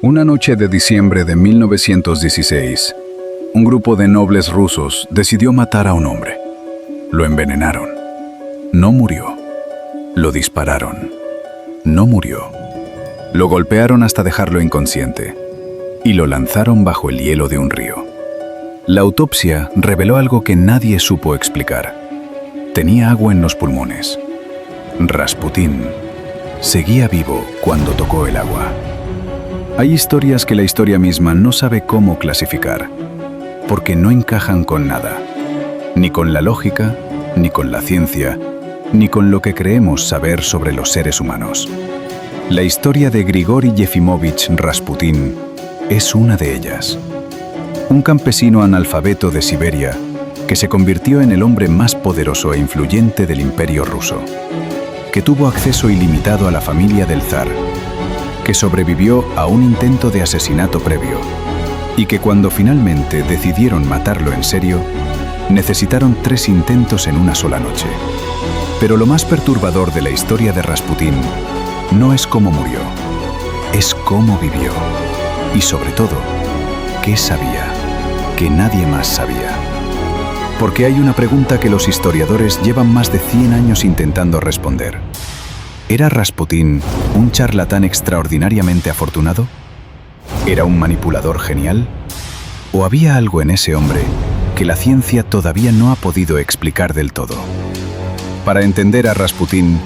Una noche de diciembre de 1916, un grupo de nobles rusos decidió matar a un hombre. Lo envenenaron. No murió. Lo dispararon. No murió. Lo golpearon hasta dejarlo inconsciente y lo lanzaron bajo el hielo de un río. La autopsia reveló algo que nadie supo explicar. Tenía agua en los pulmones. Rasputín seguía vivo cuando tocó el agua. Hay historias que la historia misma no sabe cómo clasificar, porque no encajan con nada, ni con la lógica, ni con la ciencia, ni con lo que creemos saber sobre los seres humanos. La historia de Grigori Yefimovich Rasputín es una de ellas. Un campesino analfabeto de Siberia que se convirtió en el hombre más poderoso e influyente del Imperio ruso, que tuvo acceso ilimitado a la familia del zar, que sobrevivió a un intento de asesinato previo y que cuando finalmente decidieron matarlo en serio, necesitaron 3 intentos en una sola noche. Pero lo más perturbador de la historia de Rasputín no es cómo murió, es cómo vivió y sobre todo, qué sabía, que nadie más sabía. Porque hay una pregunta que los historiadores llevan más de 100 años intentando responder. ¿Era Rasputín un charlatán extraordinariamente afortunado? ¿Era un manipulador genial? ¿O había algo en ese hombre que la ciencia todavía no ha podido explicar del todo? Para entender a Rasputín,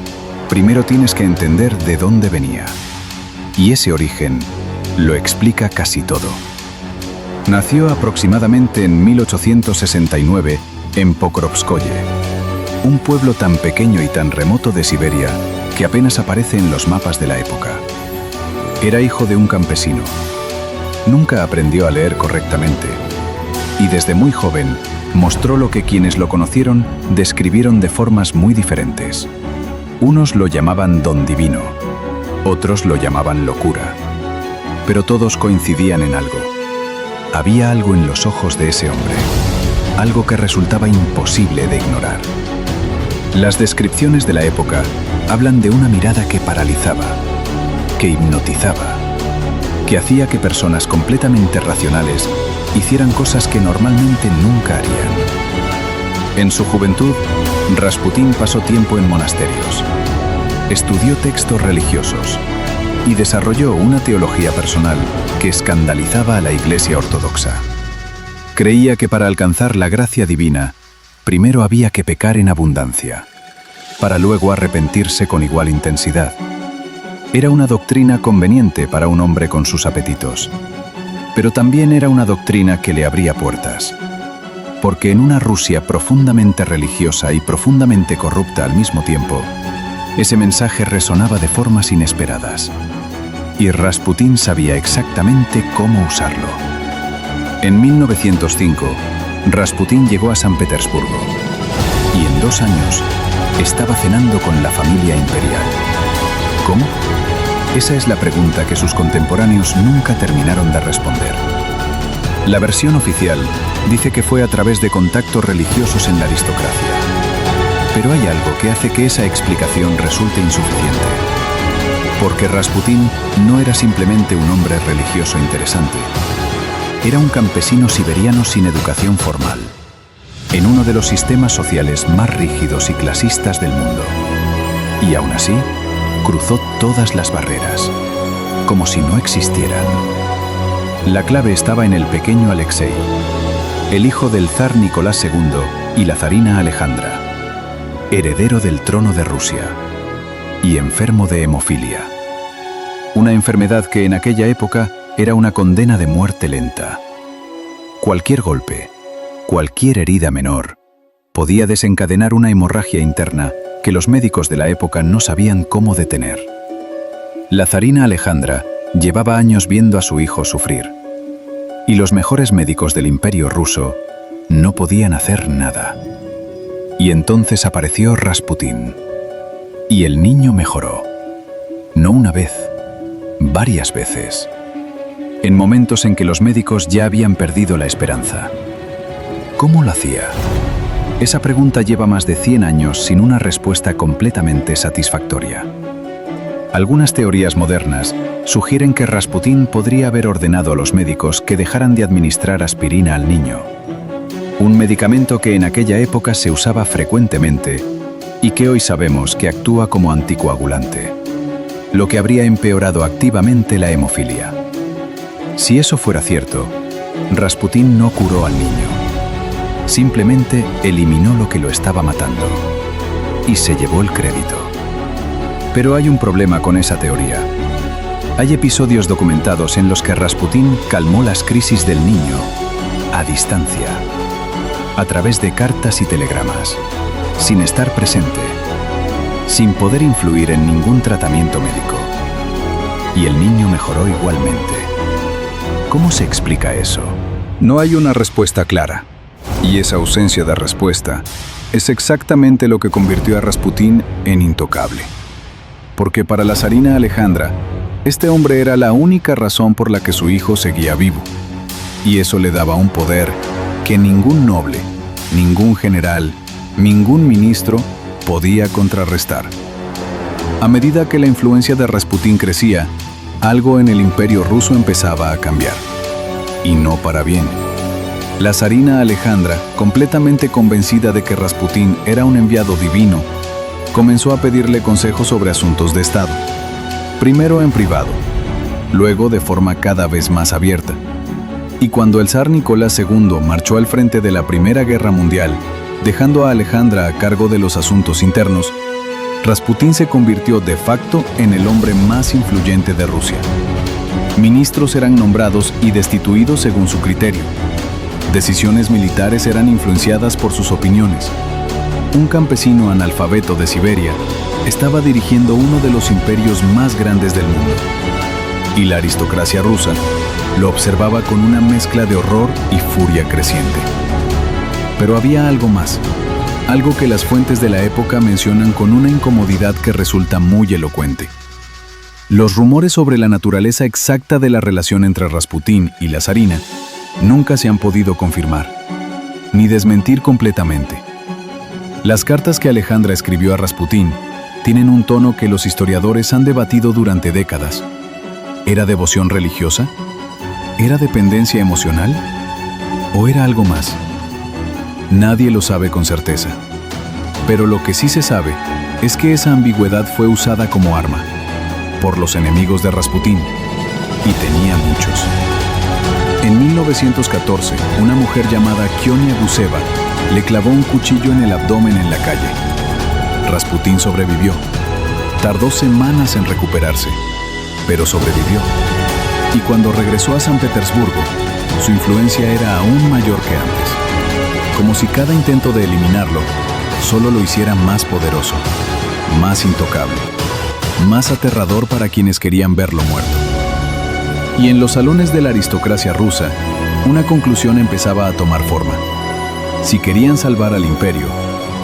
primero tienes que entender de dónde venía. Y ese origen lo explica casi todo. Nació aproximadamente en 1869 en Pokrovskoye, un pueblo tan pequeño y tan remoto de Siberia que apenas aparece en los mapas de la época. Era hijo de un campesino. Nunca aprendió a leer correctamente y desde muy joven mostró lo que quienes lo conocieron describieron de formas muy diferentes. Unos lo llamaban don divino, otros lo llamaban locura, pero todos coincidían en algo. Había algo en los ojos de ese hombre, algo que resultaba imposible de ignorar. Las descripciones de la época hablan de una mirada que paralizaba, que hipnotizaba, que hacía que personas completamente racionales hicieran cosas que normalmente nunca harían. En su juventud, Rasputín pasó tiempo en monasterios, estudió textos religiosos y desarrolló una teología personal que escandalizaba a la Iglesia Ortodoxa. Creía que para alcanzar la gracia divina, primero había que pecar en abundancia, para luego arrepentirse con igual intensidad. Era una doctrina conveniente para un hombre con sus apetitos, pero también era una doctrina que le abría puertas, porque en una Rusia profundamente religiosa y profundamente corrupta al mismo tiempo, ese mensaje resonaba de formas inesperadas, y Rasputín sabía exactamente cómo usarlo. En 1905, Rasputín llegó a San Petersburgo, y en 2 años estaba cenando con la familia imperial. ¿Cómo? Esa es la pregunta que sus contemporáneos nunca terminaron de responder. La versión oficial dice que fue a través de contactos religiosos en la aristocracia. Pero hay algo que hace que esa explicación resulte insuficiente. Porque Rasputín no era simplemente un hombre religioso interesante. Era un campesino siberiano sin educación formal, en uno de los sistemas sociales más rígidos y clasistas del mundo. Y aún así, cruzó todas las barreras, como si no existieran. La clave estaba en el pequeño Alexei, el hijo del zar Nicolás II y la zarina Alejandra, heredero del trono de Rusia y enfermo de hemofilia. Una enfermedad que en aquella época era una condena de muerte lenta. Cualquier golpe, cualquier herida menor, podía desencadenar una hemorragia interna que los médicos de la época no sabían cómo detener. La zarina Alejandra llevaba años viendo a su hijo sufrir, y los mejores médicos del Imperio ruso no podían hacer nada. Y entonces apareció Rasputín, y el niño mejoró. No una vez, varias veces. En momentos en que los médicos ya habían perdido la esperanza. ¿Cómo lo hacía? Esa pregunta lleva más de 100 años sin una respuesta completamente satisfactoria. Algunas teorías modernas sugieren que Rasputín podría haber ordenado a los médicos que dejaran de administrar aspirina al niño, un medicamento que en aquella época se usaba frecuentemente y que hoy sabemos que actúa como anticoagulante, lo que habría empeorado activamente la hemofilia. Si eso fuera cierto, Rasputín no curó al niño, simplemente eliminó lo que lo estaba matando y se llevó el crédito. Pero hay un problema con esa teoría. Hay episodios documentados en los que Rasputín calmó las crisis del niño a distancia, a través de cartas y telegramas, sin estar presente, sin poder influir en ningún tratamiento médico. Y el niño mejoró igualmente. ¿Cómo se explica eso? No hay una respuesta clara, y esa ausencia de respuesta es exactamente lo que convirtió a Rasputín en intocable. Porque para la zarina Alejandra, este hombre era la única razón por la que su hijo seguía vivo, y eso le daba un poder que ningún noble, ningún general, ningún ministro podía contrarrestar. A medida que la influencia de Rasputín crecía, algo en el imperio ruso empezaba a cambiar, y no para bien. La zarina Alejandra, completamente convencida de que Rasputín era un enviado divino, comenzó a pedirle consejos sobre asuntos de Estado, primero en privado, luego de forma cada vez más abierta. Y cuando el zar Nicolás II marchó al frente de la Primera Guerra Mundial, dejando a Alejandra a cargo de los asuntos internos, Rasputín se convirtió de facto en el hombre más influyente de Rusia. Ministros eran nombrados y destituidos según su criterio. Decisiones militares eran influenciadas por sus opiniones. Un campesino analfabeto de Siberia estaba dirigiendo uno de los imperios más grandes del mundo. Y la aristocracia rusa lo observaba con una mezcla de horror y furia creciente. Pero había algo más, algo que las fuentes de la época mencionan con una incomodidad que resulta muy elocuente. Los rumores sobre la naturaleza exacta de la relación entre Rasputín y la zarina nunca se han podido confirmar, ni desmentir completamente. Las cartas que Alejandra escribió a Rasputín tienen un tono que los historiadores han debatido durante décadas. ¿Era devoción religiosa? ¿Era dependencia emocional? ¿O era algo más? Nadie lo sabe con certeza. Pero lo que sí se sabe es que esa ambigüedad fue usada como arma por los enemigos de Rasputín, y tenía muchos. En 1914, una mujer llamada Kionia Guseva le clavó un cuchillo en el abdomen en la calle. Rasputín sobrevivió. Tardó semanas en recuperarse, pero sobrevivió. Y cuando regresó a San Petersburgo, su influencia era aún mayor que antes. Como si cada intento de eliminarlo solo lo hiciera más poderoso, más intocable, más aterrador para quienes querían verlo muerto. Y en los salones de la aristocracia rusa, una conclusión empezaba a tomar forma. Si querían salvar al imperio,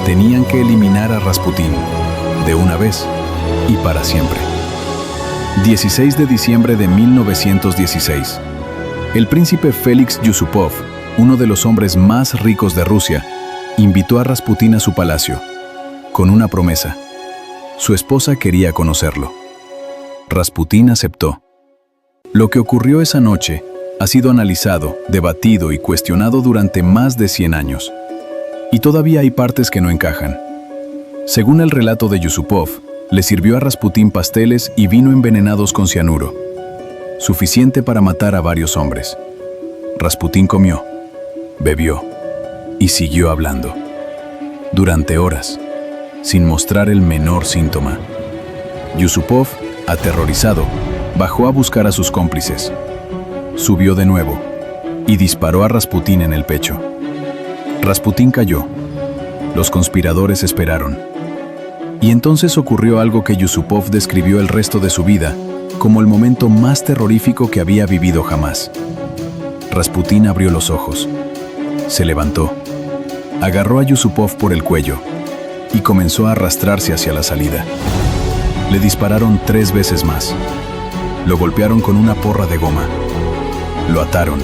tenían que eliminar a Rasputín, de una vez y para siempre. 16 de diciembre de 1916. El príncipe Félix Yusupov, uno de los hombres más ricos de Rusia, invitó a Rasputín a su palacio, con una promesa. Su esposa quería conocerlo. Rasputín aceptó. Lo que ocurrió esa noche ha sido analizado, debatido y cuestionado durante más de 100 años. Y todavía hay partes que no encajan. Según el relato de Yusupov, le sirvió a Rasputín pasteles y vino envenenados con cianuro, suficiente para matar a varios hombres. Rasputín comió, bebió y siguió hablando. Durante horas, sin mostrar el menor síntoma. Yusupov, aterrorizado, bajó a buscar a sus cómplices. Subió de nuevo y disparó a Rasputín en el pecho. Rasputín cayó. Los conspiradores esperaron. Y entonces ocurrió algo que Yusupov describió el resto de su vida como el momento más terrorífico que había vivido jamás. Rasputín abrió los ojos. Se levantó. Agarró a Yusupov por el cuello y comenzó a arrastrarse hacia la salida. Le dispararon 3 veces más. Lo golpearon con una porra de goma. Lo ataron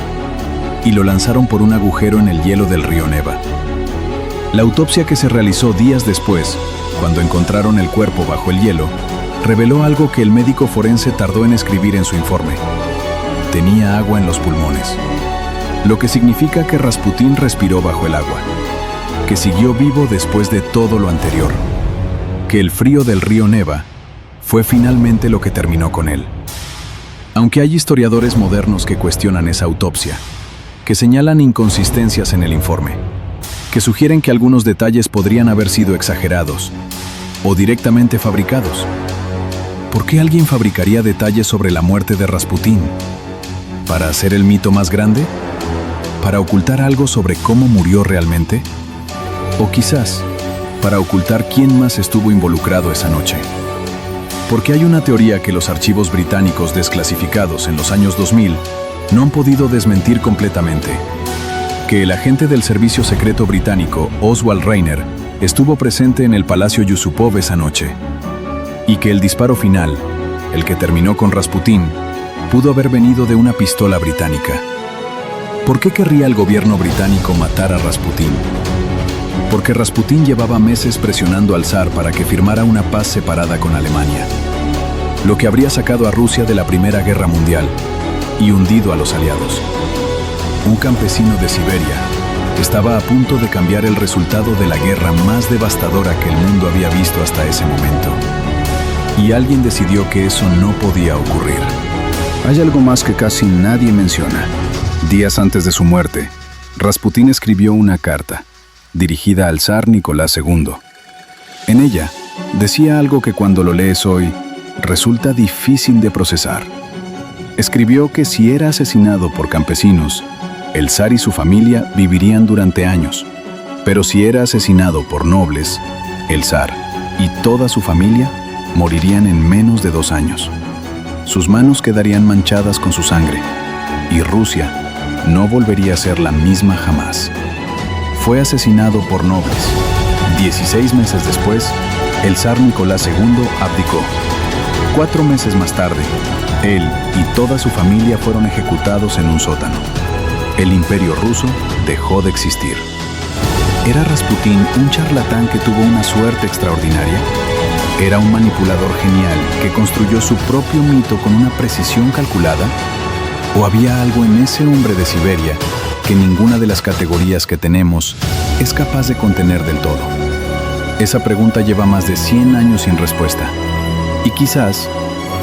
y lo lanzaron por un agujero en el hielo del río Neva. La autopsia que se realizó días después, cuando encontraron el cuerpo bajo el hielo, reveló algo que el médico forense tardó en escribir en su informe. Tenía agua en los pulmones, lo que significa que Rasputín respiró bajo el agua, que siguió vivo después de todo lo anterior, que el frío del río Neva fue finalmente lo que terminó con él. Aunque hay historiadores modernos que cuestionan esa autopsia, que señalan inconsistencias en el informe, que sugieren que algunos detalles podrían haber sido exagerados o directamente fabricados. ¿Por qué alguien fabricaría detalles sobre la muerte de Rasputín? ¿Para hacer el mito más grande? ¿Para ocultar algo sobre cómo murió realmente? O quizás, para ocultar quién más estuvo involucrado esa noche. Porque hay una teoría que los archivos británicos desclasificados en los años 2000 no han podido desmentir completamente. Que el agente del servicio secreto británico, Oswald Reiner, estuvo presente en el Palacio Yusupov esa noche. Y que el disparo final, el que terminó con Rasputín, pudo haber venido de una pistola británica. ¿Por qué querría el gobierno británico matar a Rasputín? Porque Rasputín llevaba meses presionando al zar para que firmara una paz separada con Alemania, lo que habría sacado a Rusia de la Primera Guerra Mundial y hundido a los aliados. Un campesino de Siberia estaba a punto de cambiar el resultado de la guerra más devastadora que el mundo había visto hasta ese momento. Y alguien decidió que eso no podía ocurrir. Hay algo más que casi nadie menciona. Días antes de su muerte, Rasputín escribió una carta, dirigida al zar Nicolás II. En ella, decía algo que cuando lo lees hoy, resulta difícil de procesar. Escribió que si era asesinado por campesinos, el zar y su familia vivirían durante años, pero si era asesinado por nobles, el zar y toda su familia morirían en menos de 2 años. Sus manos quedarían manchadas con su sangre, y Rusia no volvería a ser la misma jamás. Fue asesinado por nobles. 16 meses después, el zar Nicolás II abdicó. 4 meses más tarde, él y toda su familia fueron ejecutados en un sótano. El imperio ruso dejó de existir. ¿Era Rasputín un charlatán que tuvo una suerte extraordinaria? ¿Era un manipulador genial que construyó su propio mito con una precisión calculada? ¿O había algo en ese hombre de Siberia que ninguna de las categorías que tenemos es capaz de contener del todo? Esa pregunta lleva más de 100 años sin respuesta. Y quizás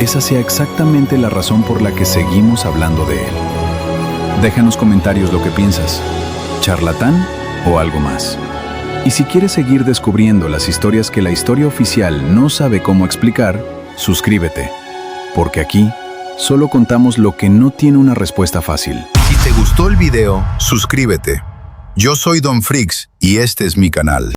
esa sea exactamente la razón por la que seguimos hablando de él. Déjanos comentarios lo que piensas. ¿Charlatán o algo más? Y si quieres seguir descubriendo las historias que la historia oficial no sabe cómo explicar, suscríbete, porque aquí solo contamos lo que no tiene una respuesta fácil. Si te gustó el video, suscríbete. Yo soy Don Freaks y este es mi canal.